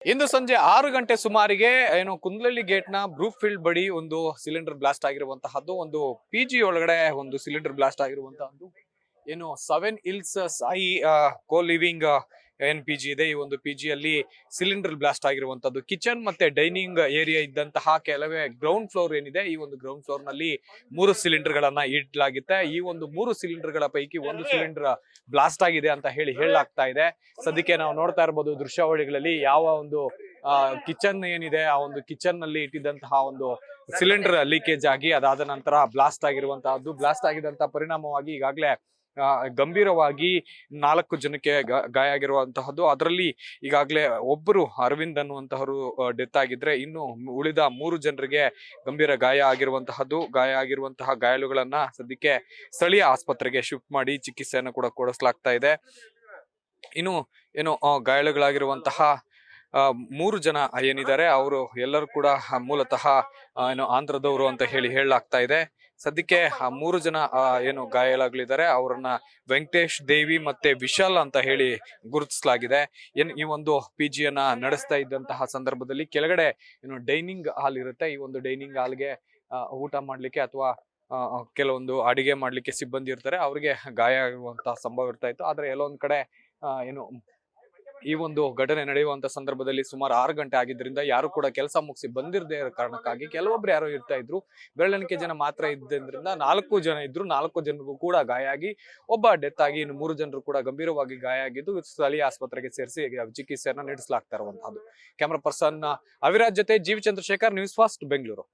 ಇಂದು ಸಂಜೆ 6 ಗಂಟೆ ಸುಮಾರಿಗೆ ಏನು ಕುಂದಲಳ್ಳಿ ಗೇಟ್ ನ ಬ್ರೂಕ್ ಫೀಲ್ಡ್ ಬಳಿ ಒಂದು ಸಿಲಿಂಡರ್ ಬ್ಲಾಸ್ಟ್ ಆಗಿರುವಂತಹದ್ದು, ಒಂದು ಪಿಜಿ ಒಳಗಡೆ ಒಂದು ಸಿಲಿಂಡರ್ ಬ್ಲಾಸ್ಟ್ ಆಗಿರುವಂತಹದ್ದು. ಏನು 7 ಹಿಲ್ಸ್ ಸಾಯಿ ಕೋ ಲಿವಿಂಗ್ ಏನ್ ಪಿಜಿ ಇದೆ, ಈ ಒಂದು ಪಿಜಿ ಅಲ್ಲಿ ಸಿಲಿಂಡರ್ ಬ್ಲಾಸ್ಟ್ ಆಗಿರುವಂತದ್ದು. ಕಿಚನ್ ಮತ್ತೆ ಡೈನಿಂಗ್ ಏರಿಯಾ ಇದ್ದಂತಹ ಕೆಲವೇ ಗ್ರೌಂಡ್ ಫ್ಲೋರ್ ಏನಿದೆ, ಈ ಒಂದು ಗ್ರೌಂಡ್ ಫ್ಲೋರ್ ನಲ್ಲಿ 3 ಸಿಲಿಂಡರ್ ಗಳನ್ನ ಇಡಲಾಗಿದೆ. ಈ ಒಂದು 3 ಸಿಲಿಂಡರ್ ಗಳ ಪೈಕಿ ಒಂದು ಸಿಲಿಂಡರ್ ಬ್ಲಾಸ್ಟ್ ಆಗಿದೆ ಅಂತ ಹೇಳಲಾಗ್ತಾ ಇದೆ. ಸದ್ಯಕ್ಕೆ ನಾವು ನೋಡ್ತಾ ಇರಬಹುದು ದೃಶ್ಯಾವಳಿಗಳಲ್ಲಿ ಯಾವ ಒಂದು ಕಿಚನ್ ಏನಿದೆ, ಆ ಒಂದು ಕಿಚನ್ ನಲ್ಲಿ ಇಟ್ಟಿದ್ದಂತಹ ಒಂದು ಸಿಲಿಂಡರ್ ಲೀಕೇಜ್ ಆಗಿ ಅದಾದ ನಂತರ ಬ್ಲಾಸ್ಟ್ ಆಗಿರುವಂತಹದ್ದು. ಬ್ಲಾಸ್ಟ್ ಆಗಿದಂತಹ ಪರಿಣಾಮವಾಗಿ ಈಗಾಗಲೇ ಗಂಭೀರವಾಗಿ 4 ಜನಕ್ಕೆ ಗಾಯ ಆಗಿರುವಂತಹದ್ದು. ಅದರಲ್ಲಿ ಈಗಾಗಲೇ ಒಬ್ಬರು ಅರವಿಂದ್ ಅನ್ನುವಂತಹವರು ಡೆತ್ ಆಗಿದ್ರೆ, ಇನ್ನು ಉಳಿದ 3 ಜನರಿಗೆ ಗಂಭೀರ ಗಾಯ ಆಗಿರುವಂತಹದ್ದು. ಗಾಯ ಆಗಿರುವಂತಹ ಗಾಯಾಳುಗಳನ್ನ ಸದ್ಯಕ್ಕೆ ಸ್ಥಳೀಯ ಆಸ್ಪತ್ರೆಗೆ ಶಿಫ್ಟ್ ಮಾಡಿ ಚಿಕಿತ್ಸೆಯನ್ನು ಕೂಡ ಕೊಡಿಸಲಾಗ್ತಾ ಇದೆ. ಇನ್ನು ಏನು ಗಾಯಾಳುಗಳಾಗಿರುವಂತಹ 3 ಜನ ಏನಿದ್ದಾರೆ ಅವರು ಎಲ್ಲರೂ ಕೂಡ ಮೂಲತಃ ಏನು ಆಂಧ್ರದವರು ಅಂತ ಹೇಳಲಾಗ್ತಾ ಇದೆ. ಸದ್ಯಕ್ಕೆ 3 ಜನ ಏನು ಗಾಯಾಳುಗಳಿದ್ದಾರೆ ಅವರನ್ನ ವೆಂಕಟೇಶ್, ದೇವಿ ಮತ್ತೆ ವಿಶಾಲ್ ಅಂತ ಹೇಳಿ ಗುರುತಿಸಲಾಗಿದೆ. ಈ ಒಂದು ಪಿಜಿಯನ್ನ ನಡೆಸ್ತಾ ಇದ್ದಂತಹ ಸಂದರ್ಭದಲ್ಲಿ ಕೆಳಗಡೆ ಏನು ಡೈನಿಂಗ್ ಹಾಲ್ ಇರುತ್ತೆ, ಈ ಒಂದು ಡೈನಿಂಗ್ ಹಾಲ್ಗೆ ಊಟ ಮಾಡ್ಲಿಕ್ಕೆ ಅಥವಾ ಕೆಲವೊಂದು ಅಡಿಗೆ ಮಾಡ್ಲಿಕ್ಕೆ ಸಿಬ್ಬಂದಿ ಇರ್ತಾರೆ, ಅವ್ರಿಗೆ ಗಾಯ ಆಗುವಂತಹ ಸಂಭವ ಇರ್ತಾ ಇತ್ತು. ಆದ್ರೆ ಎಲ್ಲೊಂದ್ ಕಡೆ ಏನು ಈ ಒಂದು ಘಟನೆ ನಡೆಯುವಂತ ಸಂದರ್ಭದಲ್ಲಿ ಸುಮಾರು 6 ಗಂಟೆ ಆಗಿದ್ರಿಂದ ಯಾರು ಕೂಡ ಕೆಲಸ ಮುಗಿಸಿ ಬಂದಿರದೇ ಇರೋ ಕಾರಣಕ್ಕಾಗಿ ಕೆಲವೊಬ್ರು ಯಾರೋ ಇರ್ತಾ ಇದ್ರು, ಬೆರಳೆಣಿಕೆ ಜನ ಮಾತ್ರ ಇದ್ದರಿಂದ 4 ಜನ ಇದ್ರು. 4 ಜನರಿಗೂ ಕೂಡ ಗಾಯ ಆಗಿ ಒಬ್ಬ ಡೆತ್ ಆಗಿ ಇನ್ನು 3 ಜನರು ಕೂಡ ಗಂಭೀರವಾಗಿ ಗಾಯ ಆಗಿದ್ದು ಸ್ಥಳೀಯ ಆಸ್ಪತ್ರೆಗೆ ಸೇರಿಸಿ ಚಿಕಿತ್ಸೆಯನ್ನ ನಡೆಸಲಾಗ್ತಾ ಇರುವಂತಹದ್ದು. ಕ್ಯಾಮರಾ ಪರ್ಸನ್ ಅವಿರಾಜ್ ಜೊತೆ ಜೀವಿ ಚಂದ್ರಶೇಖರ್, ನ್ಯೂಸ್ ಫಸ್ಟ್, ಬೆಂಗಳೂರು.